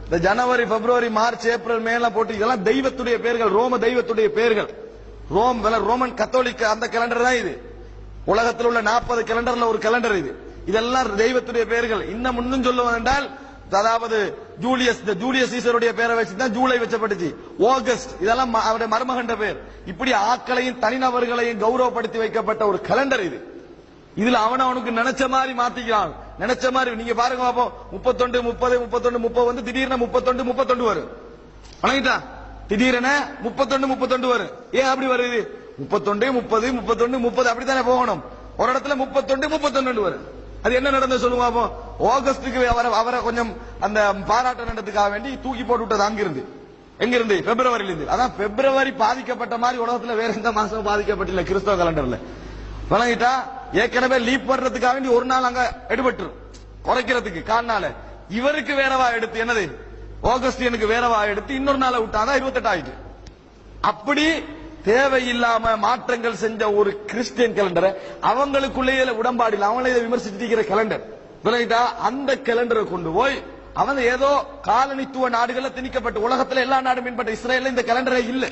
இந்த ஜனவரி, பிப்ரவரி, March, April, மேல போட்டு இதெல்லாம் தெய்வத்துடைய பேர்கள், ரோம தெய்வத்துடைய பேர்கள். ரோமன் கத்தோலிக்க அந்த கேலண்டர் தான் இது. உலகத்தில் உள்ள 40 கேலண்டர்ல ஒரு கேலண்டர் இது. இதெல்லாம் தெய்வத்துடைய பேர்கள். இன்னும் முன்னும் சொல்லுவது என்றால், அதாவது ஜூலியஸ் சீசருடைய பேரை வச்சுதான் ஜூலை வச்சப்பட்டுச்சு. ஆகஸ்ட் இதெல்லாம் அவருடைய மருமகண்ட பேர். இப்படி ஆட்களையும் தனிநபர்களையும் கௌரவப்படுத்தி வைக்கப்பட்ட ஒரு கேலண்டர் இது. இதுல அவனுக்கு நினைச்ச மாதிரி மாத்திக்கிறான். நினைச்ச மாதிரி நீங்க பாருங்க பாப்போம். 31 30 31 30 வந்து திடீர்னு 31 32 வரும். வணங்கிட்டா திடீரென 31 32 வரும். ஏன் அப்படி வருது? 31 30 31 30 அப்படித்தானே போகணும். ஒரு இடத்துல 31 31 வரும். அது என்ன நடந்து சொல்லுங்க பாப்போம். ஆகஸ்டுக்கு அவரை கொஞ்சம் அந்த பாராட்ட நடத்துக்காக வேண்டி தூக்கி போட்டு விட்டது அங்கிருந்து. எங்கிருந்து? பிப்ரவரியில இருந்து. அதான் பிப்ரவரி பாதிக்கப்பட்ட மாதிரி உலகத்துல வேற எந்த மாசம் பாதிக்கப்பட்டில்ல கிறிஸ்தவ கேலண்டர்ல. வழங்கிட்டா ஏற்கனவே லீப் வர்றதுக்காக வேண்டி ஒரு நாள் அங்க எடுபட்டு குறைக்கிறதுக்கு காரணால இவருக்கு வேறவா எடுத்து என்னது ஆகஸ்ட் எனக்கு வேறவா எடுத்து இன்னொரு நாளை விட்டாதான் 28 ஆயிட்டு. அப்படி தேவையில்லாம மாற்றங்கள் செஞ்ச ஒரு கிறிஸ்டியன் கேலண்டரை அவங்களுக்குள்ளேயே உடன்பாடு இல்ல அவங்களே விமர்சிச்சிருக்கிற கேலண்டர் விளங்கிட்டா அந்த கேலண்டரை கொண்டு போய் அவன் ஏதோ காலனித்துவ நாடுகள்ல திணிக்கப்பட்ட உலகத்துல எல்லா நாடும் பின்பற்ற இஸ்ரேல்ல இந்த கேலண்டரே இல்லை.